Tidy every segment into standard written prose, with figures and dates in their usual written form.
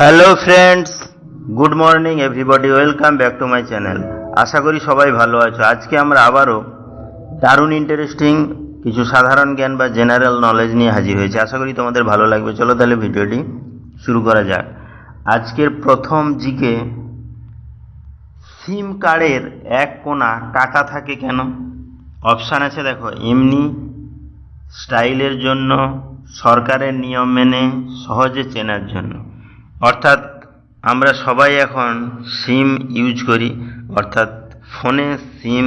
Hello friends, good morning everybody, welcome back to my channel. আশা করি সবাই ভালো আছো। আজকে আমরা আবারও দারুণ ইন্টারেস্টিং কিছু সাধারণ জ্ঞান বা জেনারেল নলেজ নিয়ে হাজির হয়েছে। আশা করি তোমাদের ভালো লাগবে। চলো তাহলে ভিডিওটি শুরু করা যাক। আজকের প্রথম জিকে, সিম কার্ডের এক কোণা কাটা থাকে কেন? অপশান আছে দেখো, এমনি, স্টাইলের জন্য, সরকারের নিয়ম মেনে, সহজে চেনার জন্য। অর্থাৎ আমরা সবাই এখন সিম ইউজ করি, অর্থাৎ ফোনে সিম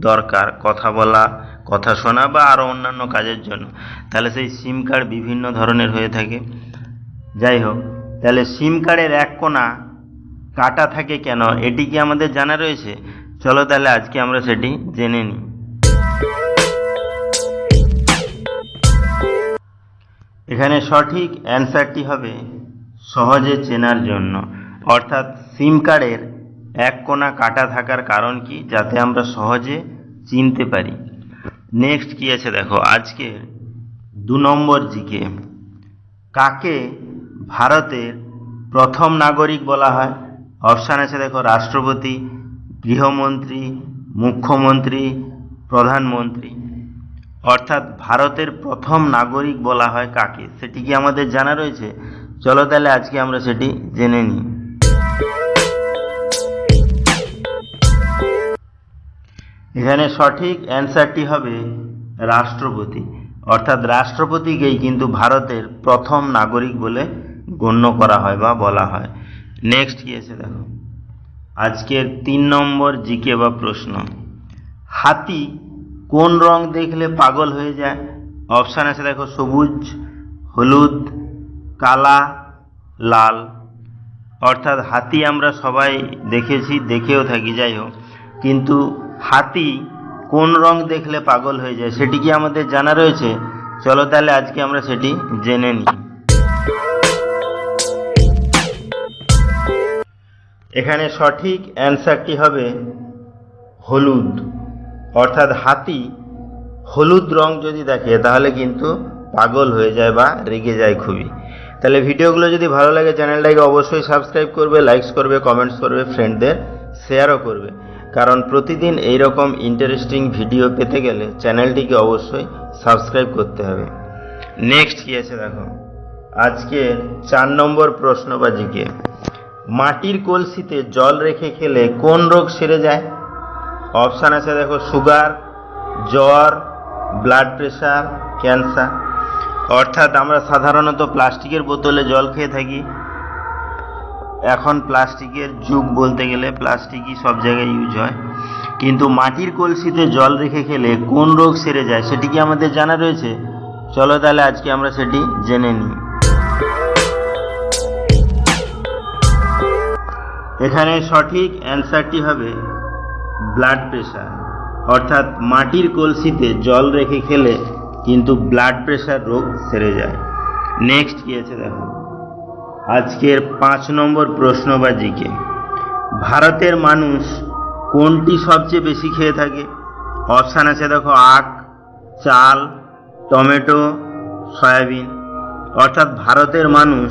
দরকার কথা বলা, কথা শোনা বা আরও অন্যান্য কাজের জন্য। তাহলে সেই সিম কার্ড বিভিন্ন ধরনের হয়ে থাকে। যাই হোক, তাহলে সিম কার্ডের এক কোণা কাটা থাকে কেন, এটি কি আমাদের জানা রয়েছে? চলো তাহলে আজকে আমরা সেটি জেনে নিই। এখানে সঠিক অ্যান্সারটি হবে সহজে চেনার জন্য। অর্থাৎ সিম কার্ডের এক কোণা কাটা থাকার কারণ কি? যাতে আমরা সহজে চিনতে পারি। নেক্সট কি আছে দেখো, আজকে 2 নম্বর জিকে, কাকে ভারতের প্রথম নাগরিক বলা হয়? অপশান আছে দেখো, রাষ্ট্রপতি, গৃহমন্ত্রী, মুখ্যমন্ত্রী, প্রধানমন্ত্রী। অর্থাৎ ভারতের প্রথম নাগরিক বলা হয় কাকে, সেটি কি আমাদের জানা রয়েছে? চলো তাহলে আজকে আমরা সেটি জেনে নিই। এখানে সঠিক অ্যান্সারটি হবে রাষ্ট্রপতি। অর্থাৎ রাষ্ট্রপতিকেই কিন্তু ভারতের প্রথম নাগরিক বলে গণ্য করা হয় বা বলা হয়। নেক্সট কি আছে দেখো, আজকের 3 নম্বর জিকে বা প্রশ্ন, হাতি কোন রং দেখলে পাগল হয়ে যায়? অপশান আছে দেখো, সবুজ, হলুদ, কালা, লাল। অর্থাৎ হাতি আমরা সবাই দেখেছি, দেখেও থাকি। যাই হোক, কিন্তু হাতি কোন রং দেখলে পাগল হয়ে যায় সেটি কি আমাদের জানা রয়েছে? চলো তাহলে আজকে আমরা সেটি জেনে নিই। এখানে সঠিক অ্যান্সারটি হবে হলুদ। অর্থাৎ হাতি হলুদ রং যদি দেখে তাহলে কিন্তু পাগল হয়ে যায় বা রেগে যায় খুবই। তাহলে ভিডিওগুলো যদি ভালো লাগে চ্যানেলটাকে অবশ্যই সাবস্ক্রাইব করবে, লাইকস করবে, কমেন্টস করবে, ফ্রেন্ডদের শেয়ারও করবে। কারণ প্রতিদিন এইরকম ইন্টারেস্টিং ভিডিও পেতে গেলে চ্যানেলটিকে অবশ্যই সাবস্ক্রাইব করতে হবে। নেক্সট কি আছে দেখো, আজকে 4 নম্বর প্রশ্ন বা জিকে, মাটির কলসিতে জল রেখে খেলে কোন রোগ সেরে যায়? অপশান আছে দেখো, সুগার, জ্বর, ব্লাড প্রেশার, ক্যান্সার। অর্থাৎ আমরা সাধারণত প্লাস্টিকের বোতলে জল খেয়ে থাকি। এখন প্লাস্টিকের যুগ বলতে গেলে প্লাস্টিকই সব জায়গায় ইউজ হয়, কিন্তু মাটির কলসিতে জল রেখে খেলে কোন রোগ সেরে যায় সেটি কি আমাদের জানা রয়েছে? চলো তাহলে আজকে আমরা সেটি জেনে নিই। এখানে সঠিক অ্যান্সারটি হবে ব্লাড প্রেশার। অর্থাৎ মাটির কলসিতে জল রেখে খেলে কিন্তু ব্লাড প্রেশার রোগ সেরে যায়। নেক্সট কি আছে দেখো, আজকের 5 নম্বর প্রশ্ন বা জিকে, ভারতের মানুষ কোনটি সবচেয়ে বেশি খেয়ে থাকে? অপশান আছে দেখো, আখ, চাল, টমেটো, সয়াবিন। অর্থাৎ ভারতের মানুষ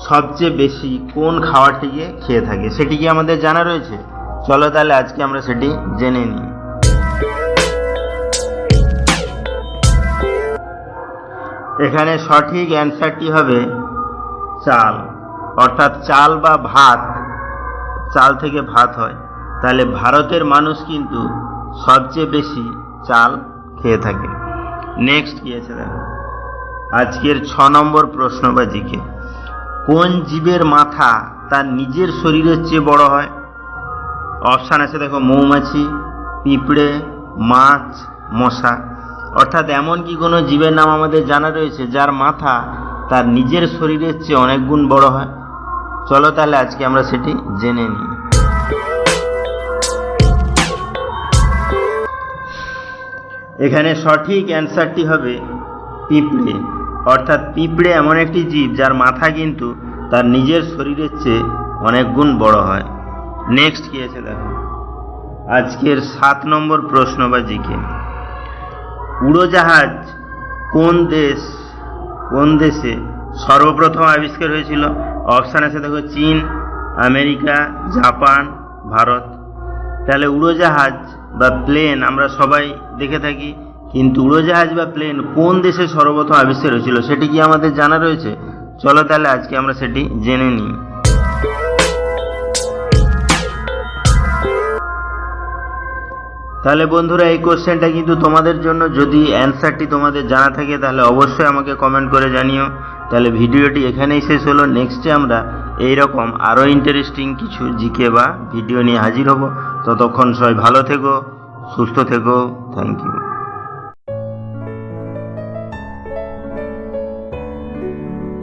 সবচেয়ে বেশি কোন খাবারটিকে খেয়ে থাকে সেটি কি আমাদের জানা রয়েছে? চলো তাহলে আজকে আমরা সেটি জেনে নিই। এখানে সঠিক অ্যান্সারটি হবে চাল। অর্থাৎ চাল বা ভাত, চাল থেকে ভাত হয়। তাহলে ভারতের মানুষ কিন্তু সবচেয়ে বেশি চাল খেয়ে থাকে। নেক্সট কি আছে দেখো, আজকের 6 নম্বর প্রশ্ন বা জিকে, কোন জীবের মাথা তার নিজের শরীরের চেয়ে বড় হয়? অপশান আছে দেখো, মৌমাছি, পিঁপড়ে, মাছ, মশা। অর্থাৎ এমন কি কোনো জীবের নাম আমাদের জানা রয়েছে যার মাথা তার নিজের শরীরের চেয়ে অনেক গুণ বড় হয়? চলো তাহলে আজকে আমরা সেটি জেনে নিই। এখানে সঠিক অ্যান্সারটি হবে পিঁপড়ে। অর্থাৎ পিঁপড়ে এমন একটি জীব যার মাথা কিন্তু তার নিজের শরীরের চেয়ে অনেক গুণ বড় হয়। নেক্সট কি আছে দেখো, আজকের 7 নম্বর প্রশ্ন বা জিকে, উড়োজাহাজ কোন দেশে সর্বপ্রথম আবিষ্কার হয়েছিল? অপশান আছে দেখো, চীন, আমেরিকা, জাপান, ভারত। তাহলে উড়োজাহাজ বা প্লেন আমরা সবাই দেখে থাকি, কিন্তু উড়োজাহাজ বা প্লেন কোন দেশে সর্বপ্রথম আবিষ্কার হয়েছিল সেটি কি আমাদের জানা রয়েছে? চলো তাহলে আজকে আমরা সেটি জেনে নিই। তাহলে বন্ধুরা, এই কোশ্চেনটা কিন্তু তোমাদের জন্য। যদি অ্যান্সারটি তোমাদের জানা থাকে তাহলে অবশ্যই আমাকে কমেন্ট করে জানিও। তাহলে ভিডিওটি এখানেই শেষ হলো। নেক্সটে আমরা এইরকম আরও ইন্টারেস্টিং কিছু জিকে বা ভিডিও নিয়ে হাজির হব। ততক্ষণ সবাই ভালো থেকো, সুস্থ থেকো। Thank you.